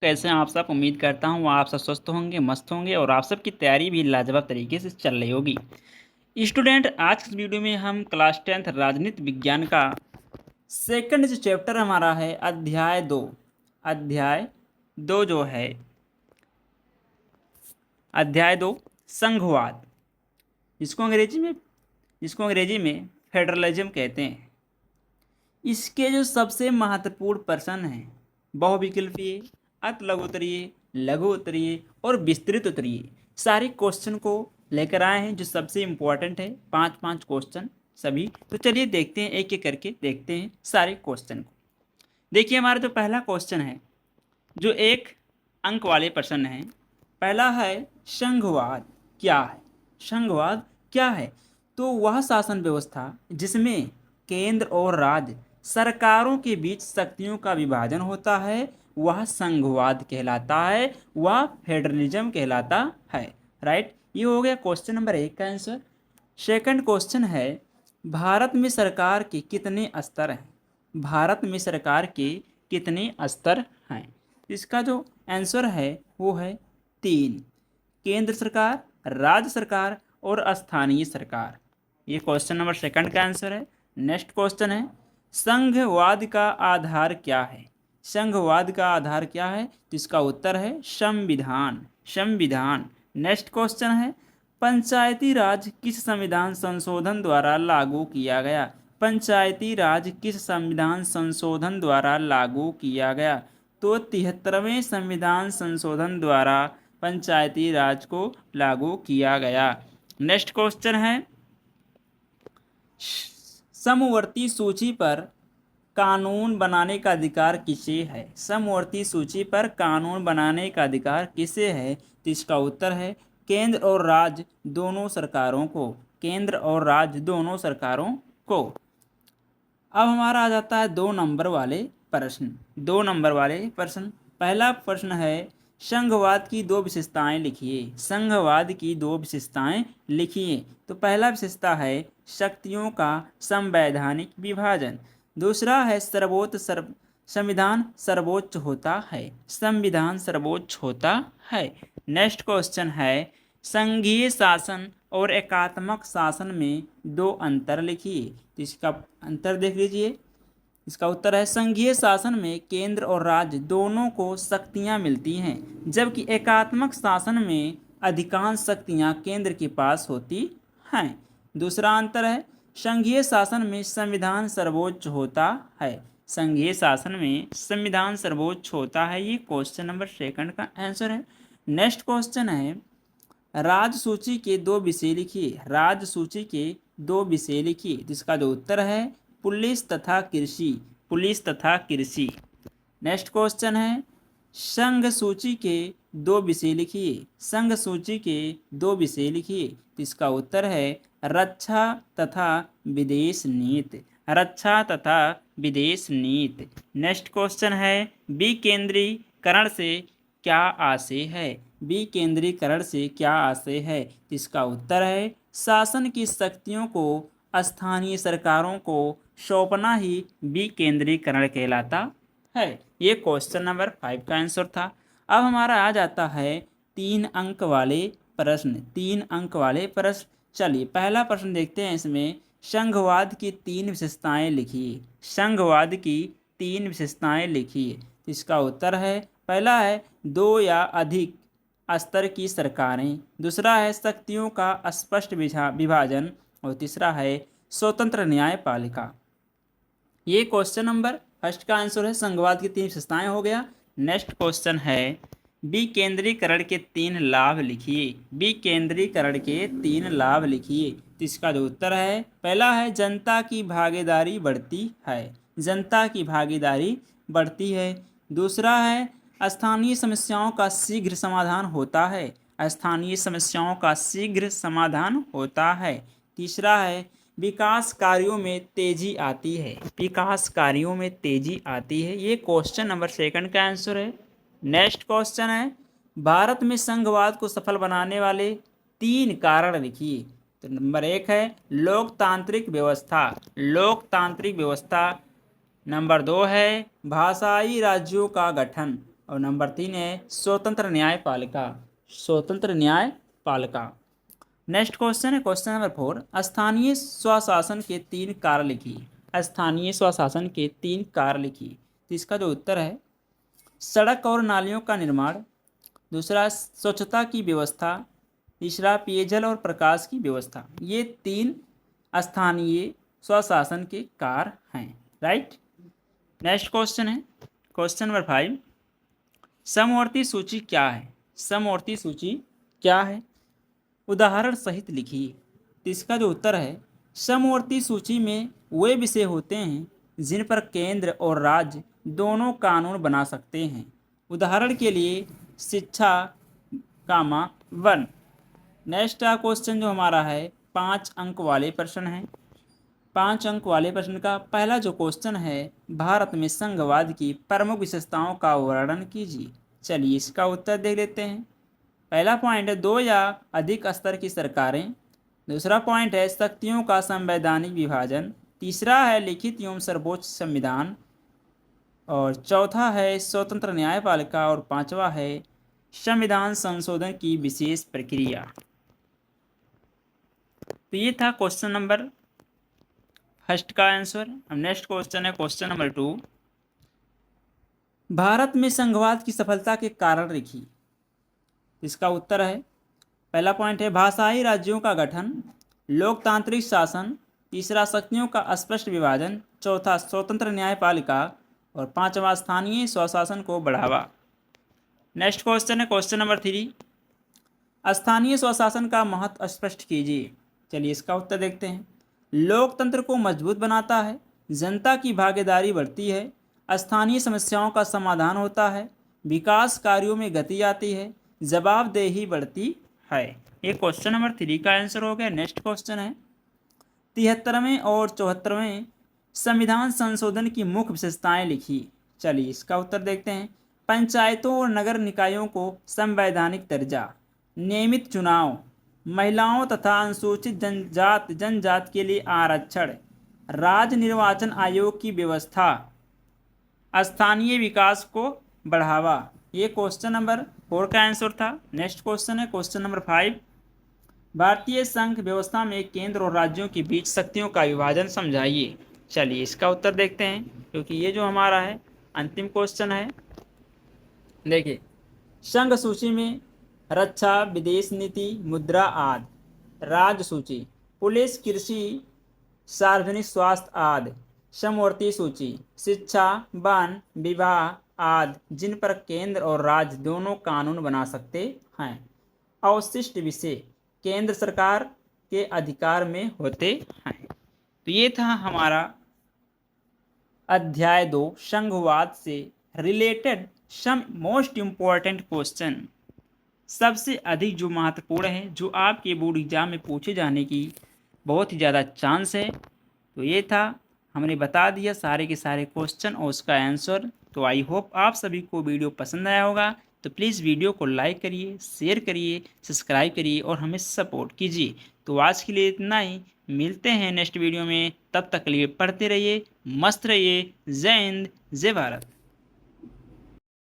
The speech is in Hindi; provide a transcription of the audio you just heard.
कैसे हैं आप सब। उम्मीद करता हूँ आप सब स्वस्थ होंगे, मस्त होंगे और आप सबकी तैयारी भी लाजवाब तरीके से चल रही होगी। स्टूडेंट, आज की वीडियो में हम क्लास 10th राजनीति विज्ञान का सेकंड जो चैप्टर हमारा है अध्याय 2 जो है अध्याय 2 संघवाद, जिसको अंग्रेजी में फेडरलिज्म कहते हैं। इसके जो सबसे महत्वपूर्ण प्रश्न हैं बहुविकल्पीय, अति लघु उत्तरीय, लघु उत्तरीय और विस्तृत उत्तरीय सारे क्वेश्चन को लेकर आए हैं, जो सबसे इम्पोर्टेंट है। 5-5 क्वेश्चन सभी। तो चलिए देखते हैं, एक एक करके देखते हैं सारे क्वेश्चन को। देखिए, हमारा जो पहला क्वेश्चन है, जो 1 अंक वाले प्रश्न हैं। पहला है संघवाद क्या है। संघवाद क्या है? तो वह शासन व्यवस्था जिसमें केंद्र और राज्य सरकारों के बीच शक्तियों का विभाजन होता है, वह संघवाद कहलाता है, वह फेडरलिज्म कहलाता है। राइट, ये हो गया क्वेश्चन नंबर 1 का आंसर। सेकंड क्वेश्चन है, भारत में सरकार के कितने स्तर हैं? भारत में सरकार के कितने स्तर हैं? इसका जो आंसर है वो है 3। केंद्र सरकार, राज्य सरकार और स्थानीय सरकार। ये क्वेश्चन नंबर 2 का आंसर है। नेक्स्ट क्वेश्चन है, संघवाद का आधार क्या है? संघवाद का आधार क्या है? तो इसका उत्तर है संविधान। नेक्स्ट क्वेश्चन है, पंचायती राज किस संविधान संशोधन द्वारा लागू किया गया? पंचायती राज किस संविधान संशोधन द्वारा लागू किया गया? तो 73वें संविधान संशोधन द्वारा पंचायती राज को लागू किया गया। नेक्स्ट क्वेश्चन है, समवर्ती सूची पर कानून बनाने का अधिकार किसे है? समवर्ती सूची पर कानून बनाने का अधिकार किसे है? तो इसका उत्तर है केंद्र और राज्य दोनों सरकारों को। केंद्र और राज्य दोनों सरकारों को। अब हमारा आ जाता है 2 नंबर वाले प्रश्न। पहला प्रश्न है, संघवाद की 2 विशेषताएं लिखिए। संघवाद की 2 विशेषताएं लिखिए। तो पहला विशेषता है शक्तियों का संवैधानिक विभाजन। दूसरा है संविधान सर्वोच्च होता है। संविधान सर्वोच्च होता है। नेक्स्ट क्वेश्चन है, संघीय शासन और एकात्मक शासन में 2 अंतर लिखिए। तो इसका अंतर देख लीजिए। इसका उत्तर है, संघीय शासन में केंद्र और राज्य दोनों को शक्तियां मिलती हैं, जबकि एकात्मक शासन में अधिकांश शक्तियां केंद्र के पास होती हैं। दूसरा अंतर है, संघीय शासन में संविधान सर्वोच्च होता है। संघीय शासन में संविधान सर्वोच्च होता है। ये क्वेश्चन नंबर 2 का आंसर है। नेक्स्ट क्वेश्चन है, राज्य सूची के 2 विषय लिखिए। राज्य सूची के 2 विषय लिखिए। तो इसका जो उत्तर है पुलिस तथा कृषि। नेक्स्ट क्वेश्चन है, संघ सूची के 2 विषय लिखिए। संघ सूची के 2 विषय लिखिए। तो इसका उत्तर है रक्षा तथा विदेश नीति। नेक्स्ट क्वेश्चन है, विकेंद्रीकरण से क्या आशय है? विकेंद्रीकरण से क्या आशय है? तो इसका उत्तर है शासन की शक्तियों को स्थानीय सरकारों को सौंपना ही विकेंद्रीकरण कहलाता है। ये क्वेश्चन नंबर 5 का आंसर था। अब हमारा आ जाता है 3 अंक वाले प्रश्न। चलिए पहला प्रश्न देखते हैं। इसमें संघवाद की 3 विशेषताएं लिखिए। संघवाद की 3 विशेषताएं लिखिए। तो इसका उत्तर है, पहला है 2 या अधिक स्तर की सरकारें। दूसरा है शक्तियों का स्पष्ट विभाजन और तीसरा है स्वतंत्र न्यायपालिका। ये क्वेश्चन नंबर 1 का आंसर है। संघवाद की 3 विशेषताएं हो गया। नेक्स्ट क्वेश्चन है, विकेंद्रीकरण के 3 लाभ लिखिए। विकेंद्रीकरण के 3 लाभ लिखिए। तो इसका जो उत्तर है, पहला है जनता की भागीदारी बढ़ती है। दूसरा है स्थानीय समस्याओं का शीघ्र समाधान होता है। तीसरा है विकास कार्यों में तेजी आती है। ये क्वेश्चन नंबर 2 का आंसर है। नेक्स्ट क्वेश्चन है, भारत में संघवाद को सफल बनाने वाले 3 कारण लिखिए। तो नंबर 1 है लोकतांत्रिक व्यवस्था। नंबर 2 है भाषाई राज्यों का गठन और नंबर 3 है स्वतंत्र न्यायपालिका, स्वतंत्र न्यायपालिका। नेक्स्ट क्वेश्चन है क्वेश्चन नंबर 4, स्थानीय स्वशासन के 3 कार्य लिखिए। स्थानीय स्वशासन के 3 कार्य लिखिए। तो इसका जो उत्तर है सड़क और नालियों का निर्माण, दूसरा स्वच्छता की व्यवस्था, तीसरा पेयजल और प्रकाश की व्यवस्था। ये 3 स्थानीय स्वशासन के कार्य हैं। राइट। नेक्स्ट क्वेश्चन है क्वेश्चन नंबर 5, समवर्ती सूची क्या है। समवर्ती सूची क्या है, उदाहरण सहित लिखिए। तो इसका जो उत्तर है समवर्ती सूची में वे विषय होते हैं जिन पर केंद्र और राज्य दोनों कानून बना सकते हैं। उदाहरण के लिए शिक्षा, 1। नेक्स्ट क्वेश्चन जो हमारा है 5 अंक वाले प्रश्न है। 5 अंक वाले प्रश्न का पहला जो क्वेश्चन है, भारत में संघवाद की प्रमुख विशेषताओं का वर्णन कीजिए। चलिए इसका उत्तर देख लेते हैं। पहला पॉइंट है 2 या अधिक स्तर की सरकारें, दूसरा पॉइंट है शक्तियों का संवैधानिक विभाजन, तीसरा है लिखित एवं सर्वोच्च संविधान, और चौथा है स्वतंत्र न्यायपालिका, और 5वां है संविधान संशोधन की विशेष प्रक्रिया। तो ये था क्वेश्चन नंबर फर्स्ट का आंसर। अब नेक्स्ट क्वेश्चन है क्वेश्चन नंबर 2, भारत में संघवाद की सफलता के कारण लिखिए। इसका उत्तर है पहला पॉइंट है भाषाई राज्यों का गठन, लोकतांत्रिक शासन, तीसरा शक्तियों का स्पष्ट विभाजन, चौथा स्वतंत्र न्यायपालिका, और 5वां स्थानीय स्वशासन को बढ़ावा। नेक्स्ट क्वेश्चन है क्वेश्चन नंबर 3, स्थानीय स्वशासन का महत्व स्पष्ट कीजिए। चलिए इसका उत्तर देखते हैं। लोकतंत्र को मजबूत बनाता है, जनता की भागीदारी बढ़ती है, स्थानीय समस्याओं का समाधान होता है, विकास कार्यों में गति आती है, जवाबदेही बढ़ती है। ये क्वेश्चन नंबर 3 का आंसर हो गया। नेक्स्ट क्वेश्चन है 73वें और 74वें संविधान संशोधन की मुख्य विशेषताएं लिखिए। चलिए इसका उत्तर देखते हैं। पंचायतों और नगर निकायों को संवैधानिक दर्जा, नियमित चुनाव, महिलाओं तथा अनुसूचित जनजाति के लिए आरक्षण, राज्य निर्वाचन आयोग की व्यवस्था, स्थानीय विकास को बढ़ावा। ये क्वेश्चन नंबर 4 का आंसर था। नेक्स्ट क्वेश्चन है क्वेश्चन नंबर 5, भारतीय संघ व्यवस्था में केंद्र और राज्यों के बीच शक्तियों का विभाजन समझाइए। चलिए इसका उत्तर देखते हैं, क्योंकि ये जो हमारा है अंतिम क्वेश्चन है। देखिए संघ सूची में रक्षा, विदेश नीति, मुद्रा आदि, राज्य सूची पुलिस, कृषि, सार्वजनिक स्वास्थ्य आदि, समवर्ती सूची शिक्षा, वन, विवाह आदि जिन पर केंद्र और राज्य दोनों कानून बना सकते हैं, अवशिष्ट विषय केंद्र सरकार के अधिकार में होते हैं। तो ये था हमारा अध्याय 2 संघवाद से related some most important question, सबसे अधिक जो महत्वपूर्ण है, जो आपके बोर्ड एग्जाम में पूछे जाने की बहुत ही ज़्यादा चांस है। तो ये था, हमने बता दिया सारे के सारे क्वेश्चन और उसका आंसर। तो आई होप आप सभी को वीडियो पसंद आया होगा। तो प्लीज़ वीडियो को लाइक करिए, शेयर करिए, सब्सक्राइब करिए और हमें सपोर्ट कीजिए। तो आज के लिए इतना ही, मिलते हैं नेक्स्ट वीडियो में। तब तक के लिए पढ़ते रहिए, मस्त रहिए। जय हिंद, जय भारत।